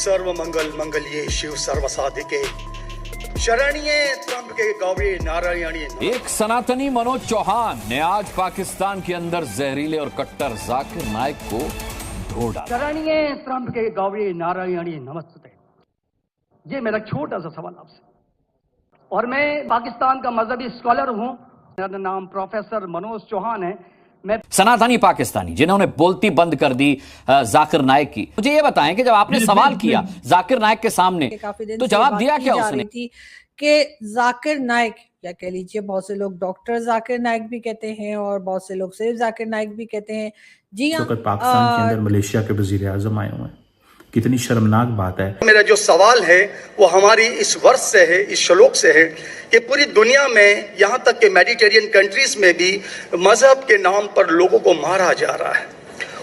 सर्व मंगल मंगल्ये शिव सर्व साधिके शरण्ये त्र्यंबके गौरी नारायणी। एक सनातनी मनोज चौहान ने आज पाकिस्तान के अंदर जहरीले और कट्टर जाकिर नाइक को ढो डाला। शरण्ये त्र्यंबके गौरी नारायणी नमस्ते। ये मेरा छोटा सा सवाल आपसे, और मैं पाकिस्तान का मजहबी स्कॉलर हूं। मेरा नाम प्रोफेसर मनोज चौहान है। मैं सनातनी पाकिस्तानी जिन्होंने बोलती बंद कर दी जाकिर नाइक की। मुझे ये बताएं कि जब आपने सवाल किया जाकिर नाइक के सामने तो जवाब दिया क्या उसने? थी कि जाकिर नाइक, या कह लीजिए बहुत से लोग डॉक्टर जाकिर नाइक भी कहते हैं और बहुत से लोग सिर्फ जाकिर नाइक भी कहते हैं। जी हाँ, पाकिस्तान के अंदर मलेशिया के वजीर आजम आए हुए हैं। कितनी शर्मनाक बात है। मेरा जो सवाल है वो हमारी इस वर्ष से है, इस श्लोक से है कि पूरी दुनिया में, यहाँ तक कि मेडिटेरियन कंट्रीज में भी मजहब के नाम पर लोगों को मारा जा रहा है,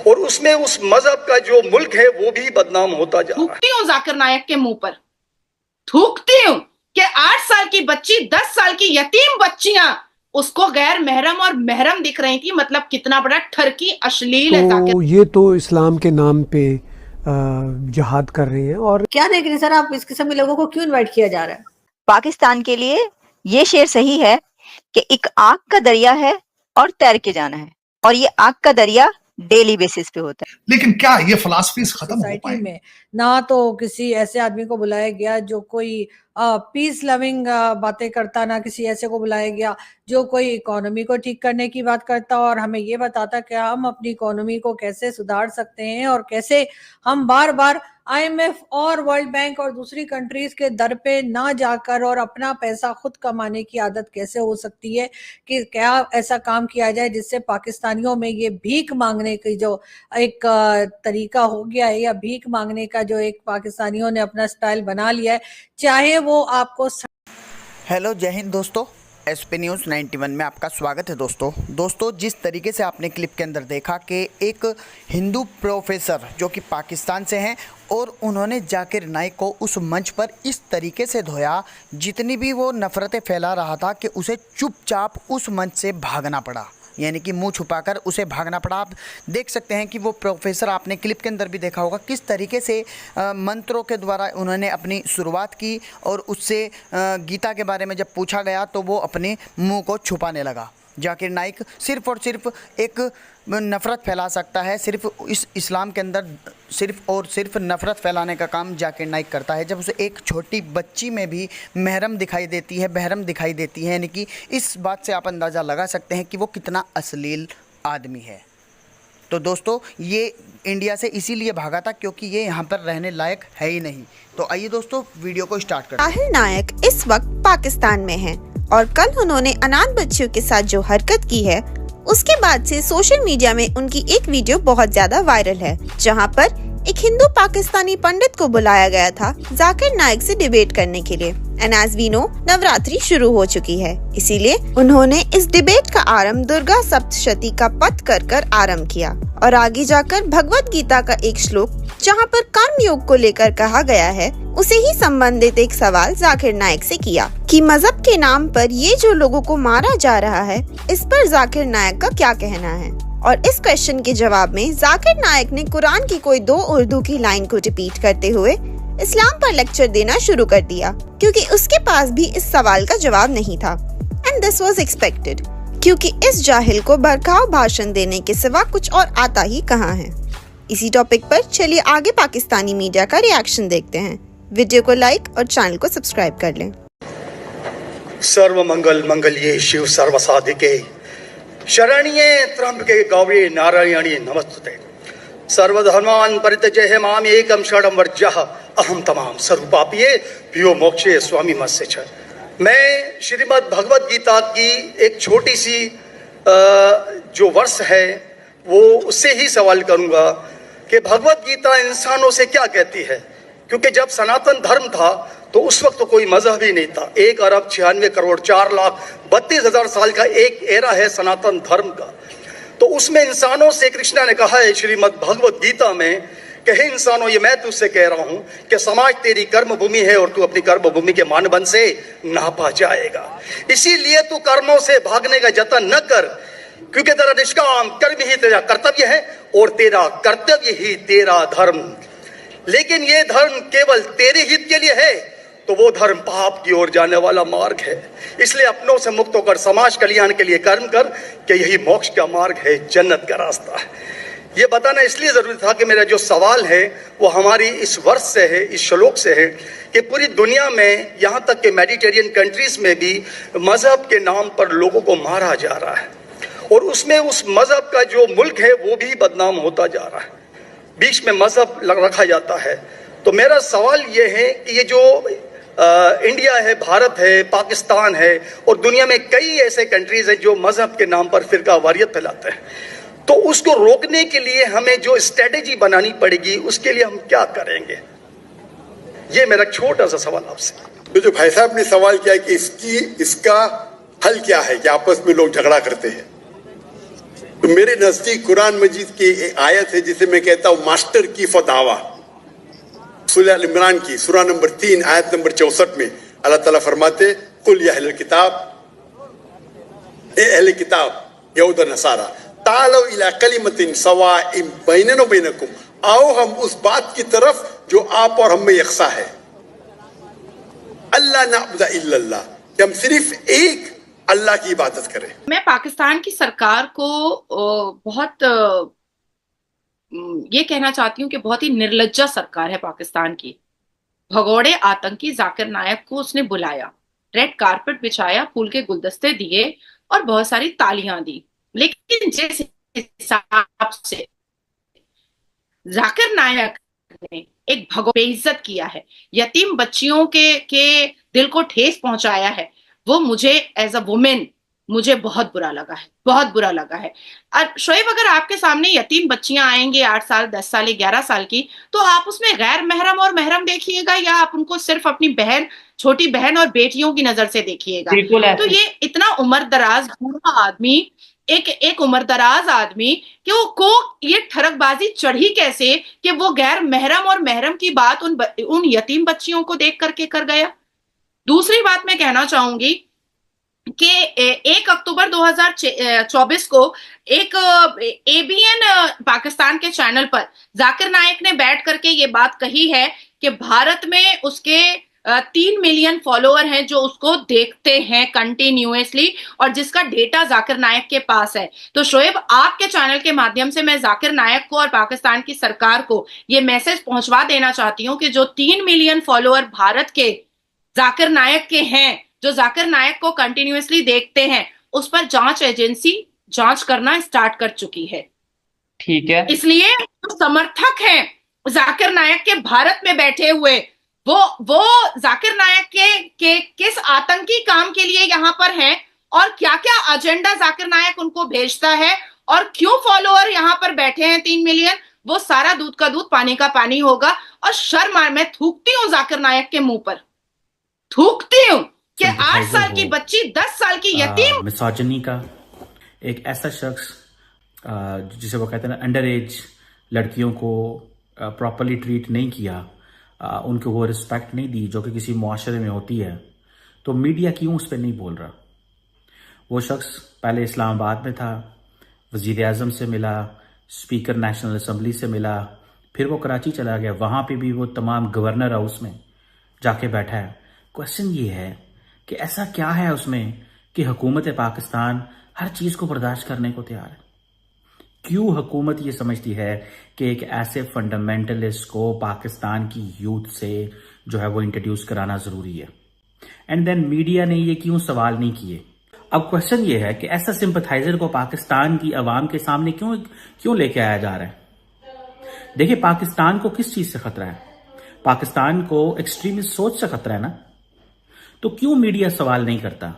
और उसमें उस मजहब का जो मुल्क है वो भी बदनाम होता जा रहा है। थूकती हूँ जाकिर नाइक के मुंह पर, थूकती हूँ कि 8 साल की बच्ची, 10 साल की यतीम बच्चियां उसको गैर महरम और महरम दिख रही थी। मतलब कितना बड़ा ठरकी अश्लील है जाकिर। ये तो इस्लाम के नाम पे जिहाद कर रही हैं। और क्या देख रहे हैं सर आप, इस किस्म के लोगों को क्यों इनवाइट किया जा रहा है? पाकिस्तान के लिए ये शेर सही है कि एक आग का दरिया है और तैर के जाना है, और ये आग का दरिया डेली बेसिस पे होता है। लेकिन क्या ये फिलॉसफीज खत्म हो सोसाइटी पाए? में ना तो किसी ऐसे आदमी को बुलाया गया जो कोई पीस लविंग बातें करता, ना किसी ऐसे को बुलाया गया जो कोई इकोनॉमी को ठीक करने की बात करता और हमें ये बताता कि हम अपनी इकोनॉमी को कैसे सुधार सकते हैं और कैसे हम बार बार IMF और वर्ल्ड बैंक और दूसरी कंट्रीज के दर पे ना जाकर और अपना पैसा खुद कमाने की आदत कैसे हो सकती है, कि क्या ऐसा काम किया जाए जिससे पाकिस्तानियों में ये भीख मांगने की जो एक तरीका हो गया है, या भीख मांगने का जो एक पाकिस्तानियों ने अपना स्टाइल बना लिया है, चाहे वो आपको। हेलो, जय हिंद दोस्तों। SP न्यूज़ 91 में आपका स्वागत है। दोस्तों जिस तरीके से आपने क्लिप के अंदर देखा कि एक हिंदू प्रोफेसर जो कि पाकिस्तान से हैं और उन्होंने जाकिर नाइक को उस मंच पर इस तरीके से धोया, जितनी भी वो नफ़रतें फैला रहा था कि उसे चुपचाप उस मंच से भागना पड़ा, यानी कि मुंह छुपाकर उसे भागना पड़ा। आप देख सकते हैं कि वो प्रोफेसर, आपने क्लिप के अंदर भी देखा होगा किस तरीके से मंत्रों के द्वारा उन्होंने अपनी शुरुआत की, और उससे गीता के बारे में जब पूछा गया तो वो अपने मुंह को छुपाने लगा। जाकिर नाइक सिर्फ़ और सिर्फ एक नफ़रत फैला सकता है। सिर्फ इस इस्लाम के अंदर सिर्फ और सिर्फ नफ़रत फैलाने का काम जाकिर नाइक करता है। जब उसे एक छोटी बच्ची में भी महरम दिखाई देती है, बहरम दिखाई देती है, यानी कि इस बात से आप अंदाज़ा लगा सकते हैं कि वो कितना अश्लील आदमी है। तो दोस्तों ये इंडिया से इसीलिए भागा था क्योंकि ये यहाँ पर रहने लायक है ही नहीं। तो आइए दोस्तों वीडियो को स्टार्ट करते हैं। जाकिर नाइक इस वक्त पाकिस्तान में हैं और कल उन्होंने अनाथ बच्चियों के साथ जो हरकत की है, उसके बाद से सोशल मीडिया में उनकी एक वीडियो बहुत ज्यादा वायरल है, जहां पर एक हिंदू पाकिस्तानी पंडित को बुलाया गया था जाकिर नाइक से डिबेट करने के लिए। And as we know, Navratri शुरू हो चुकी है, इसीलिए उन्होंने इस डिबेट का आरंभ दुर्गा सप्तशती का पठ कर आरंभ किया और आगे जाकर भगवत गीता का एक श्लोक जहां पर कर्म योग को लेकर कहा गया है, उसे ही संबंधित एक सवाल जाकिर नाइक से किया कि मजहब के नाम पर ये जो लोगों को मारा जा रहा है, इस पर जाकिर नाइक का क्या कहना है। और इस क्वेश्चन के जवाब में जाकिर नाइक ने कुरान की कोई 2 उर्दू की लाइन को रिपीट करते हुए इस्लाम पर लेक्चर देना शुरू कर दिया, क्योंकि उसके पास भी इस सवाल का जवाब नहीं था। एंड दिस वाज एक्सपेक्टेड, क्योंकि इस जाहिल को भड़काऊ भाषण देने के सिवा कुछ और आता ही कहाँ है। इसी टॉपिक पर चलिए आगे पाकिस्तानी मीडिया का रिएक्शन देखते हैं। वीडियो को लाइक और चैनल को सब्सक्राइब कर लें। सर्व मंगल मंगल्ये शिव सर्व साधिके शरण्ये त्र्यंबके गौरी नारायणी नमस्ते। सर्वधर्मान् परित्यज्य माम एकं शरणं व्रजः अहम तमाम सर्वपाप्ये भ्यो मोक्षे स्वामी मत्स्य च। मैं श्रीमद् भगवत गीता की एक छोटी सी जो वर्ष है वो उससे ही सवाल करूंगा कि भगवत गीता इंसानों से क्या कहती है, क्योंकि जब सनातन धर्म था तो उस वक्त तो कोई मजहब ही नहीं था। 1 अरब 96 करोड़ 4,32,000 साल का एक एरा है सनातन धर्म का। तो उसमें इंसानों से कृष्ण ने कहा है श्रीमद् भगवत गीता में कि हे इंसानों, ये मैं तुझसे कह रहा हूं कि समाज तेरी कर्म भूमि है और तू अपनी कर्म भूमि के मानदंड से नापा जाएगा। इसीलिए तू कर्मों से भागने का जतन न कर, क्योंकि तेरा निष्काम कर्म ही तेरा कर्तव्य है और तेरा कर्तव्य ही तेरा धर्म। लेकिन ये धर्म केवल तेरे हित के लिए है तो वो धर्म पाप की ओर जाने वाला मार्ग है। इसलिए अपनों से मुक्त होकर समाज कल्याण के लिए कर्म कर कि यही मोक्ष का मार्ग है, जन्नत का रास्ता है। ये बताना इसलिए जरूरी था कि मेरा जो सवाल है वो हमारी इस वर्ष से है, इस श्लोक से है कि पूरी दुनिया में, यहाँ तक कि मेडिटेरियन कंट्रीज में भी मजहब के नाम पर लोगों को मारा जा रहा है और उसमें उस मजहब का जो मुल्क है वो भी बदनाम होता जा रहा है, बीच में मजहब रखा जाता है। तो मेरा सवाल ये है कि ये जो इंडिया है, भारत है, पाकिस्तान है और दुनिया में कई ऐसे कंट्रीज हैं जो मजहब के नाम पर फिरका वारियत फैलाते हैं, तो उसको रोकने के लिए हमें जो स्ट्रेटेजी बनानी पड़ेगी उसके लिए हम क्या करेंगे? ये मेरा छोटा सा सवाल आपसे। तो जो भाई साहब ने सवाल किया कि इसका हल क्या है कि आपस में लोग झगड़ा करते हैं, तो मेरे नजदीक कुरान मजीद की एक आयत है जिसे मैं कहता हूं मास्टर की फदावा, सूरह अल इमरान की सूरा नंबर 3 आयत नंबर 64 में अल्लाह ताला फरमाते, कुल या अहले किताब, ए अहले किताब यहूद और नसारा, तालो इला कलिमतिन सवाइम बैनना व बैनकुम, आओ हम उस बात की तरफ जो आप और हम में यकसा है, अल्लाह नअबुद इल्लल्लाह, कि हम सिर्फ एक अल्लाह की इबादत करें। मैं पाकिस्तान की सरकार को बहुत ये कहना चाहती हूँ कि बहुत ही निर्लज्जा सरकार है पाकिस्तान की। भगोड़े आतंकी जाकिर नायक को उसने बुलाया, रेड कारपेट बिछाया, फूल के गुलदस्ते दिए और बहुत सारी तालियां दी, लेकिन जिस हिसाब से जाकिर नायक ने एक बेइज्जत किया है, यतीम बच्चियों के दिल को ठेस पहुंचाया है, वो मुझे एज अ वुमेन मुझे बहुत बुरा लगा है, बहुत बुरा लगा है। और शोएब, अगर आपके सामने यतीम बच्चियां आएंगी 8 साल, 10 साल, 11 साल की, तो आप उसमें गैर महरम और महरम देखिएगा या आप उनको सिर्फ अपनी बहन, छोटी बहन और बेटियों की नजर से देखिएगा? तो ये इतना उम्रदराज बूढ़ा आदमी, एक उम्रदराज आदमी कि को ये ठरकबाजी चढ़ी कैसे कि वो गैर महरम और महरम की बात उन यतीम बच्चियों को देख करके कर गया। दूसरी बात मैं कहना चाहूंगी कि 1 अक्टूबर 2024 को एक ABN पाकिस्तान के चैनल पर जाकिर नायक ने बैठ करके ये बात कही है कि भारत में उसके 3 मिलियन फॉलोअर हैं जो उसको देखते हैं कंटिन्यूअसली और जिसका डेटा जाकिर नायक के पास है। तो शोएब, आपके चैनल के माध्यम से मैं जाकिर नायक को और पाकिस्तान की सरकार को ये मैसेज पहुंचवा देना चाहती हूँ कि जो 3 मिलियन फॉलोअर भारत के जाकिर नायक के हैं, जो जाकिर नायक को कंटिन्यूअसली देखते हैं, उस पर जांच एजेंसी जांच करना स्टार्ट कर चुकी है। ठीक है, इसलिए जो समर्थक हैं जाकिर नायक के भारत में बैठे हुए, वो जाकिर नायक के किस आतंकी काम के लिए यहाँ पर हैं और क्या क्या एजेंडा जाकिर नायक उनको भेजता है और क्यों फॉलोअर यहाँ पर बैठे हैं 3 मिलियन, वो सारा दूध का दूध पानी का पानी होगा। और शर्म, मैं थूकती हूँ जाकिर नायक के मुंह पर, थूकती हूँ कि 8 साल की बच्ची, 10 साल की यतीम। मिसोजिनी का एक ऐसा शख्स जिसे वो कहते हैं ना, अंडर एज लड़कियों को प्रॉपरली ट्रीट नहीं किया, उनको वो रिस्पेक्ट नहीं दी जो कि किसी मुआशरे में होती है, तो मीडिया क्यों उस पर नहीं बोल रहा? वो शख्स पहले इस्लामाबाद में था, वजीर आज़म से मिला, स्पीकर नेशनल असम्बली से मिला, फिर वो कराची चला गया, वहाँ पे भी वो तमाम गवर्नर हाउस में जाके बैठा है। क्वेश्चन ये है कि ऐसा क्या है उसमें कि हुकूमत पाकिस्तान हर चीज़ को बर्दाश्त करने को तैयार है? क्यों हुकूमत ये समझती है कि एक ऐसे फंडामेंटलिस्ट को पाकिस्तान की यूथ से जो है वो इंट्रोड्यूस कराना ज़रूरी है? एंड देन मीडिया ने ये क्यों सवाल नहीं किए? अब क्वेश्चन ये है कि ऐसा सिंपथाइजर को पाकिस्तान की आवाम के सामने क्यों लेके आया जा रहा है? देखिए, पाकिस्तान को किस चीज़ से खतरा है? पाकिस्तान को एक्सट्रीमिस्ट सोच से खतरा है ना। तो क्यों मीडिया सवाल नहीं करता?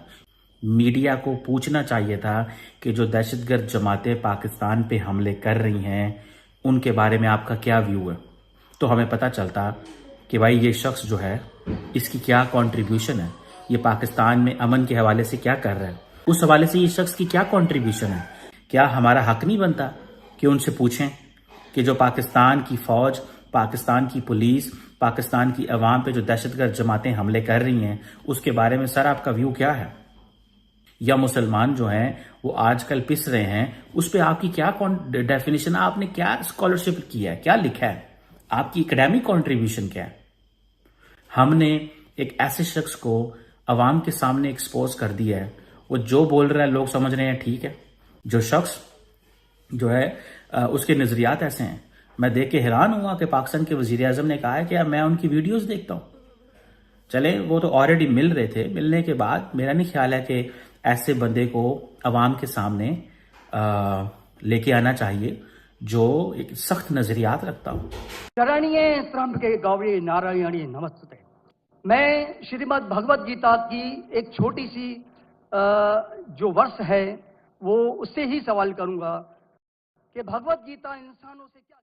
मीडिया को पूछना चाहिए था कि जो दहशतगर्द जमातें पाकिस्तान पे हमले कर रही हैं उनके बारे में आपका क्या व्यू है, तो हमें पता चलता कि भाई ये शख्स जो है इसकी क्या कंट्रीब्यूशन है, ये पाकिस्तान में अमन के हवाले से क्या कर रहा है, उस हवाले से ये शख्स की क्या कंट्रीब्यूशन है। क्या हमारा हक नहीं बनता कि उनसे पूछें कि जो पाकिस्तान की फौज, पाकिस्तान की पुलिस, पाकिस्तान की अवाम पे जो दहशतगर्द जमातें हमले कर रही हैं उसके बारे में सर आपका व्यू क्या है? या मुसलमान जो हैं वो आजकल पिस रहे हैं, उस पर आपकी क्या डेफिनेशन, आपने क्या स्कॉलरशिप किया है, क्या लिखा है? आपकी एकेडमिक कंट्रीब्यूशन क्या है? हमने एक ऐसे शख्स को अवाम के सामने एक्सपोज कर दिया है, वो जो बोल रहा है लोग समझ रहे हैं ठीक है। जो शख्स जो है उसके नजरियात ऐसे हैं, मैं देख के हैरान हुआ कि पाकिस्तान के वजीर आजम ने कहा है कि मैं उनकी वीडियोस देखता हूं। चले वो तो ऑलरेडी मिल रहे थे, मिलने के बाद मेरा नहीं ख्याल है कि ऐसे बंदे को अवाम के सामने लेके आना चाहिए जो एक सख्त नजरियात रखता हो। शरणिये त्र्यंबके गौरी नारायणी नमस्ते। मैं श्रीमद् भगवत गीता की एक छोटी सी जो वर्ष है वो उससे ही सवाल करूंगा कि भगवत गीता इंसानों से क्या